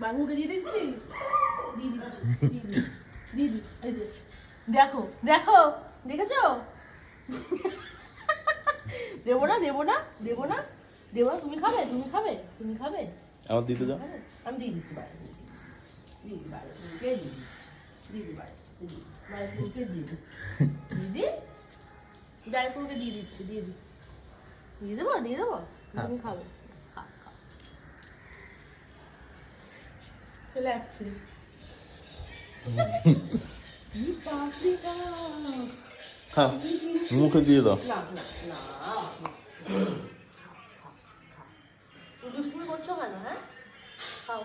বাবুকে দিয়ে দিচ্ছি, দিয়ে দিচ্ছি, দিয়ে দিচ্ছি, এই যে দেখো দেখো, দেখেছো? দেবো না দেবো না দেবো না দেবো না, তুমি খাবে তুমি খাবে তুমি খাবে? আমার দিতে যাও। আমি দিয়ে দিচ্ছি বাইরে, দিদি বাইরে ফুলকে দিয়ে দিচ্ছি, দিদি বাইরে দিদি বাইরে ফুলকে দিয়ে দিচ্ছি, দিদি বাইরে ফুলকে দিয়ে দিচ্ছি, দিয়ে দিচ্ছি, দিয়ে দেবো দিয়ে দেবো, তুমি খাবে? খা খা, চলে আসছি। হ্যাঁ, মুখে দিয়ে দাও। না না না, দুষ্টুমি করছো কেন? হ্যাঁ, খাও।